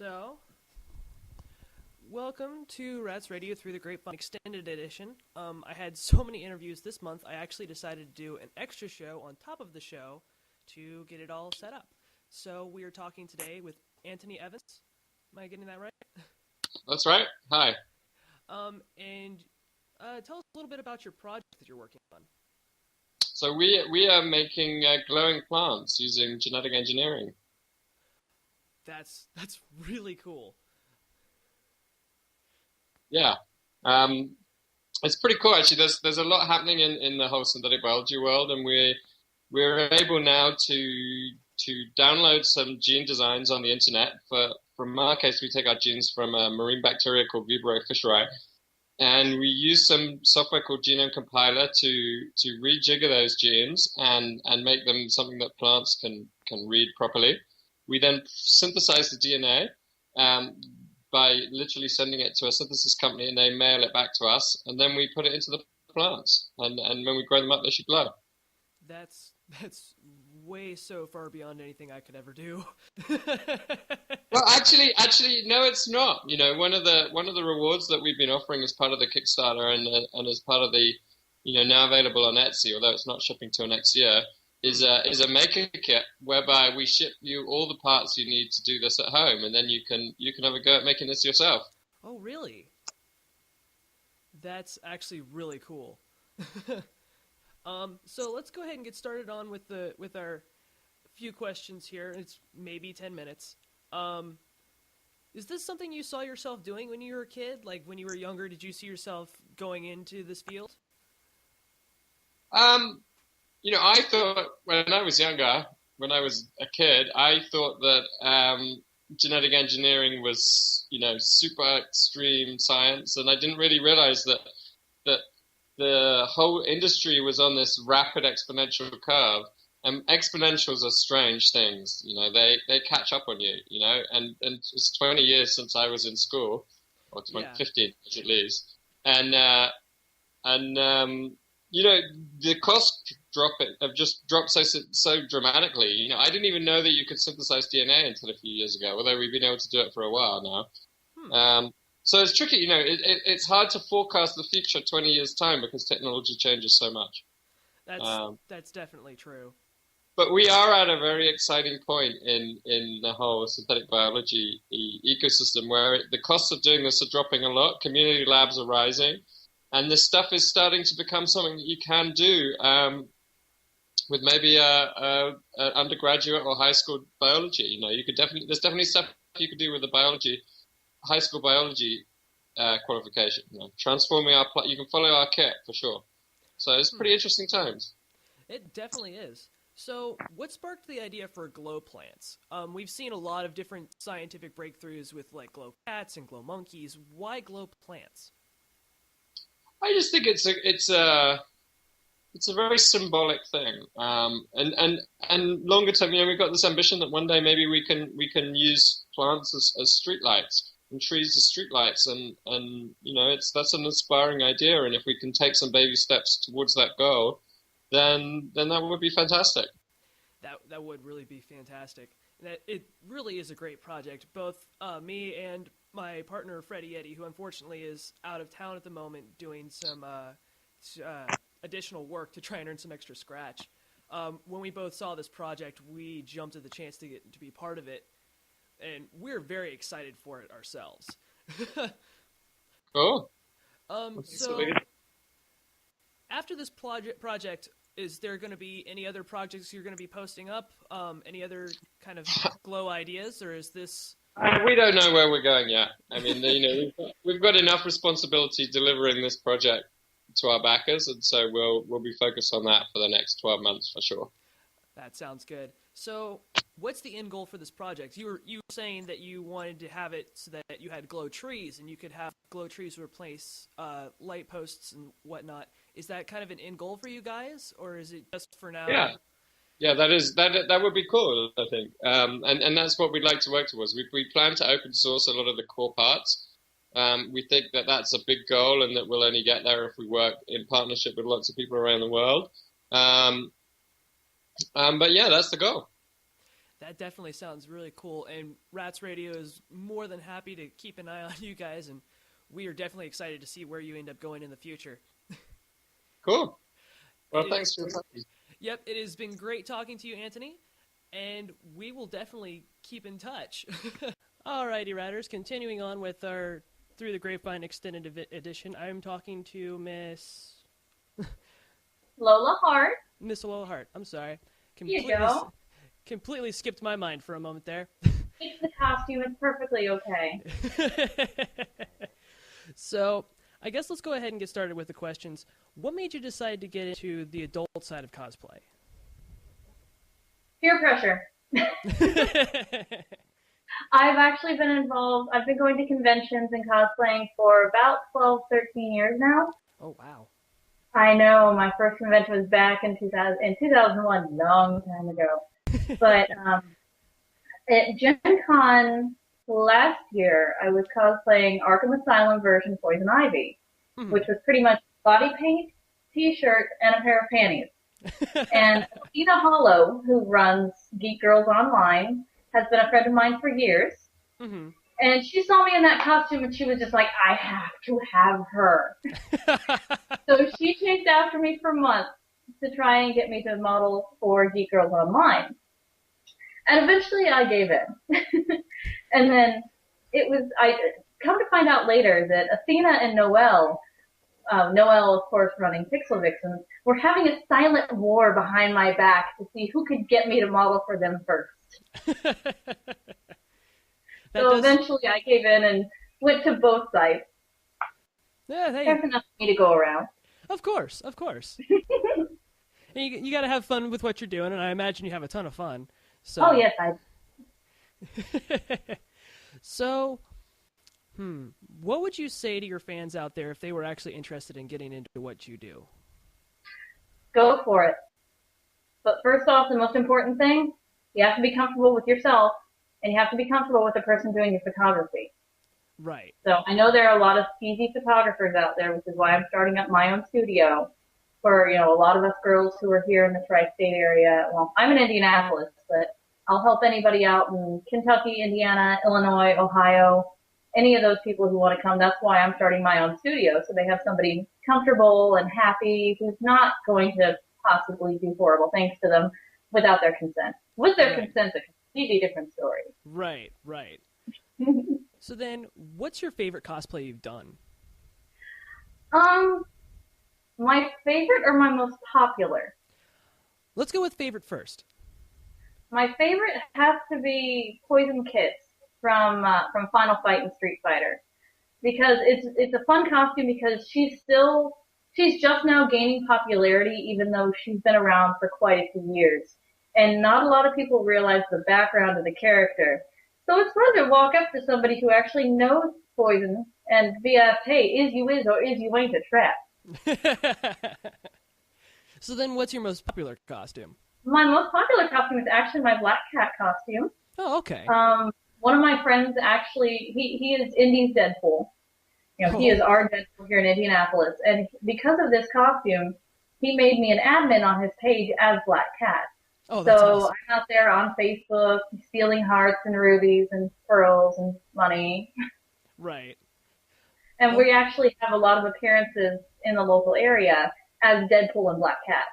So, welcome to Rats Radio Through the Grape Vine Extended Edition. I had so many interviews this month, I actually decided to do an extra show on top of the show to get it all set up. So, we are talking today with Antony Evans. Am I getting that right? That's right. Hi. Tell us a little bit about your project that you're working on. So we are making glowing plants using genetic engineering. That's really cool. Yeah. It's pretty cool actually. There's a lot happening in the whole synthetic biology world, and we're able now to download some gene designs on the internet. From our case, we take our genes from a marine bacteria called Vibrio fischeri, and we use some software called Genome Compiler to rejigger those genes and make them something that plants can read properly. We then synthesize the DNA by literally sending it to a synthesis company, and they mail it back to us, and then we put it into the plants, and when we grow them up, they should glow. That's way so far beyond anything I could ever do. Well, actually, no, it's not. You know, one of the rewards that we've been offering as part of the Kickstarter and as part of the, now available on Etsy, although it's not shipping till next year, is a maker kit whereby we ship you all the parts you need to do this at home, and then you can have a go at making this yourself. Oh, really? That's actually really cool. So let's go ahead and get started on with our few questions here. It's maybe 10 minutes. Is this something you saw yourself doing when you were a kid? Like when you were younger, did you see yourself going into this field? I thought when I was younger, when I was a kid, I thought that genetic engineering was, super extreme science, and I didn't really realize that the whole industry was on this rapid exponential curve. And exponentials are strange things, they catch up on you, and it's 20 years since I was in school, or 15 at least. And the cost have just dropped so dramatically. I didn't even know that you could synthesize DNA until a few years ago, although we've been able to do it for a while now. So it's tricky, it's hard to forecast the future 20 years' time because technology changes so much. That's definitely true. But we are at a very exciting point in the whole synthetic biology ecosystem where the costs of doing this are dropping a lot. Community labs are rising, and this stuff is starting to become something that you can do with maybe a undergraduate or high school biology. There's definitely stuff you could do with a high school biology qualification. Transforming you can follow our kit for sure. So it's pretty interesting times. It definitely is. So, what sparked the idea for glow plants? We've seen a lot of different scientific breakthroughs with like glow cats and glow monkeys. Why glow plants? I just think it's a very symbolic thing, and longer term, we've got this ambition that one day maybe we can use plants as streetlights and trees as streetlights, and that's an inspiring idea, and if we can take some baby steps towards that goal, then that would be fantastic. That would really be fantastic. And it really is a great project. Both me and my partner Freddy, who unfortunately is out of town at the moment, doing some additional work to try and earn some extra scratch. When we both saw this project, we jumped at the chance to be part of it, and we're very excited for it ourselves. Cool. So after this project, is there going to be any other projects you're going to be posting up? Any other kind of glow ideas, or is this? We don't know where we're going yet. I mean, we've got enough responsibility delivering this project to our backers, and so we'll be focused on that for the next 12 months for sure. That sounds good. So, what's the end goal for this project? You were saying that you wanted to have it so that you had glow trees, and you could have glow trees replace light posts and whatnot. Is that kind of an end goal for you guys, or is it just for now? Yeah, that would be cool, I think, and that's what we'd like to work towards. We plan to open source a lot of the core parts. We think that that's a big goal, and that we'll only get there if we work in partnership with lots of people around the world. But yeah, that's the goal. That definitely sounds really cool, and Rats Radio is more than happy to keep an eye on you guys, and we are definitely excited to see where you end up going in the future. Cool. Well, thanks for your time. Yep, it has been great talking to you, Antony, and we will definitely keep in touch. Alrighty, Ratters, continuing on with our Through the Grape Vine Extended Edition, I'm talking to Miss... Lola Hart. Miss Lola Hart, I'm sorry. You go. Completely skipped my mind for a moment there. It's the costume. It's perfectly okay. So, I guess let's go ahead and get started with the questions. What made you decide to get into the adult side of cosplay? Peer pressure. I've actually been involved. I've been going to conventions and cosplaying for about 12, 13 years now. Oh, wow. I know. My first convention was back in 2001, long time ago. But at Gen Con last year, I was cosplaying Arkham Asylum version Poison Ivy, which was pretty much body paint, t-shirt, and a pair of panties. And Tina Hollow, who runs Geek Girls Online, has been a friend of mine for years. Mm-hmm. And she saw me in that costume, and she was just like, I have to have her. So she chased after me for months to try and get me to model for Geek Girls Online. And eventually I gave in. And then I come to find out later that Athena and Noelle, of course running Pixel Vixens, were having a silent war behind my back to see who could get me to model for them first. So eventually I gave in and went to both sites. Yeah, There's enough for me to go around. Of course. You got to have fun with what you're doing, and I imagine you have a ton of fun. So. Oh, yes, I So, what would you say to your fans out there if they were actually interested in getting into what you do? Go for it. But first off, the most important thing, you have to be comfortable with yourself, and you have to be comfortable with the person doing your photography. Right. So I know there are a lot of skeezy photographers out there, which is why I'm starting up my own studio for, a lot of us girls who are here in the tri-state area. Well, I'm in Indianapolis, but I'll help anybody out in Kentucky, Indiana, Illinois, Ohio, any of those people who want to come. That's why I'm starting my own studio, so they have somebody comfortable and happy who's not going to possibly do horrible things to them without their consent. With their consent, it's a completely different story. Right. So then, what's your favorite cosplay you've done? My favorite or my most popular? Let's go with favorite first. My favorite has to be Poison Kiss from Final Fight and Street Fighter, because it's a fun costume because she's just now gaining popularity even though she's been around for quite a few years, and not a lot of people realize the background of the character. So it's fun to walk up to somebody who actually knows Poison and be asked, hey, is you is or is you ain't a trap? So then what's your most popular costume? My most popular costume is actually my Black Cat costume. Oh, okay. One of my friends actually, he is Indy's Deadpool. He is our Deadpool here in Indianapolis. And because of this costume, he made me an admin on his page as Black Cat. Oh, that's awesome. I'm out there on Facebook stealing hearts and rubies and pearls and money. Right. And we actually have a lot of appearances in the local area as Deadpool and Black Cat.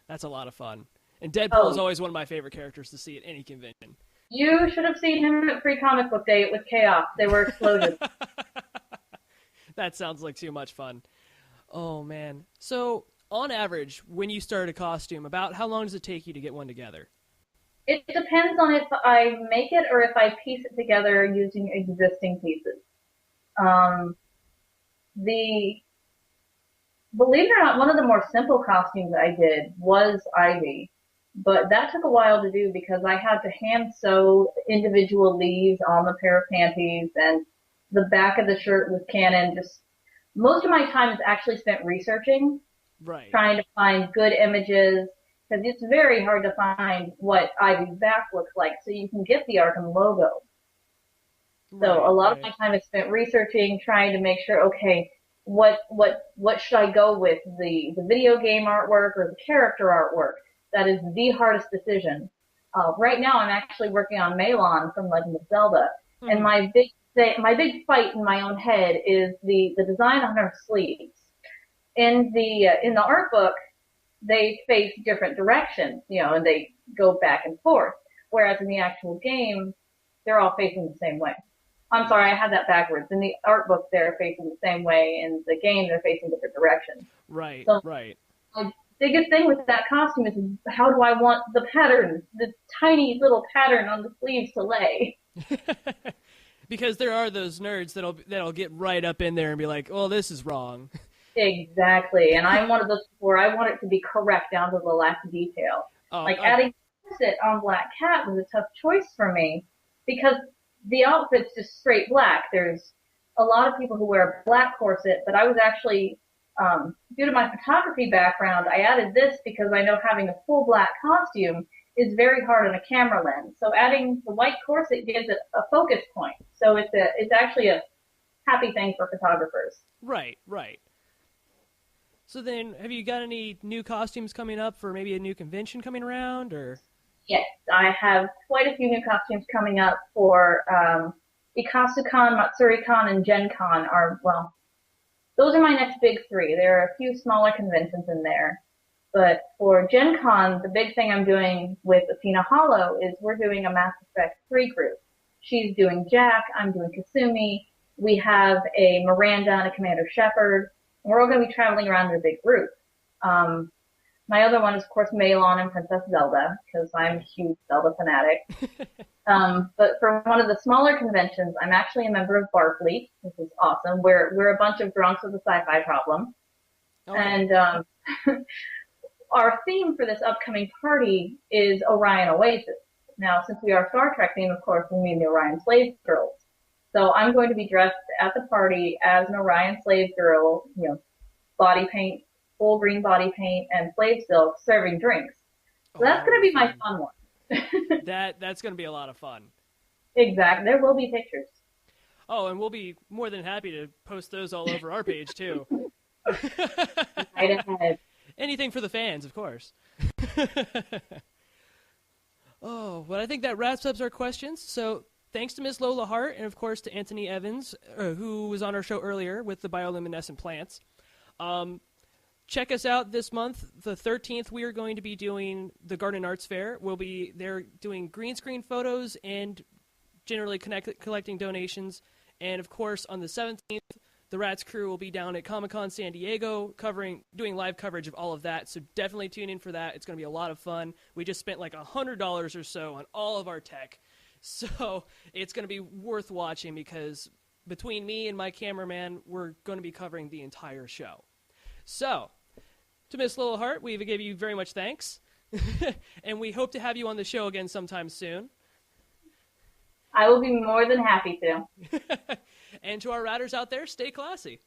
That's a lot of fun. And Deadpool is always one of my favorite characters to see at any convention. You should have seen him at Free Comic Book Day. It was chaos. They were explosions. That sounds like too much fun. Oh, man. So, on average, when you start a costume, about how long does it take you to get one together? It depends on if I make it or if I piece it together using existing pieces. Believe it or not, one of the more simple costumes I did was Ivy. But that took a while to do because I had to hand sew individual leaves on the pair of panties, and the back of the shirt was canon. Just most of my time is actually spent researching, right, trying to find good images, because it's very hard to find what Ivy's back looks like so you can get the Arkham logo. So a lot of my time is spent researching, trying to make sure, okay, what should I go with, the video game artwork or the character artwork? That is the hardest decision. Right now, I'm actually working on Malon from Legend of Zelda, and my big fight in my own head is the design on her sleeves. In the art book, they face different directions, and they go back and forth. Whereas in the actual game, they're all facing the same way. I'm sorry, I had that backwards. In the art book, they're facing the same way. In the game, they're facing different directions. Right, so right. My biggest thing with that costume is how do I want the pattern, the tiny little pattern on the sleeves to lay? Because there are those nerds that'll get right up in there and be like, "Oh, this is wrong." Exactly, and I'm one of those where I want it to be correct down to the last detail. Adding corset on Black Cat was a tough choice for me because the outfit's just straight black. There's a lot of people who wear a black corset, but I was actually, due to my photography background, I added this because I know having a full black costume is very hard on a camera lens. So adding the white corset gives it a focus point. So it's actually a happy thing for photographers. Right, right. So then, have you got any new costumes coming up for maybe a new convention coming around, or? Yes, I have quite a few new costumes coming up for IkasuCon, MatsuriCon, and GenCon those are my next big three. There are a few smaller conventions in there. But for GenCon, the big thing I'm doing with Athena Hollow is we're doing a Mass Effect 3 group. She's doing Jack, I'm doing Kasumi, we have a Miranda and a Commander Shepard. We're all going to be traveling around in a big group. My other one is, of course, Malon and Princess Zelda, because I'm a huge Zelda fanatic. But for one of the smaller conventions, I'm actually a member of Barfleet, which is awesome. We're a bunch of drunks with a sci-fi problem. Okay. And our theme for this upcoming party is Orion Oasis. Now, since we are Star Trek theme, of course, we mean the Orion Slave Girls. So I'm going to be dressed at the party as an Orion slave girl, body paint, full green body paint, and slave silk, serving drinks. So that's going to be my fun one. That's going to be a lot of fun. Exactly. There will be pictures. Oh, and we'll be more than happy to post those all over our page, too. Right ahead. Anything for the fans, of course. Oh, well, I think that wraps up our questions. So thanks to Miss Lola Hart and, of course, to Antony Evans, who was on our show earlier with the bioluminescent plants. Check us out this month. The 13th, we are going to be doing the Garden Arts Fair. We'll be there doing green screen photos and generally collecting donations. And, of course, on the 17th, the Rats crew will be down at Comic-Con San Diego doing live coverage of all of that. So definitely tune in for that. It's going to be a lot of fun. We just spent like $100 or so on all of our tech. So it's going to be worth watching because between me and my cameraman, we're going to be covering the entire show. So, to Miss Lola Hart, we give you very much thanks. And we hope to have you on the show again sometime soon. I will be more than happy to. And to our Ratters out there, stay classy.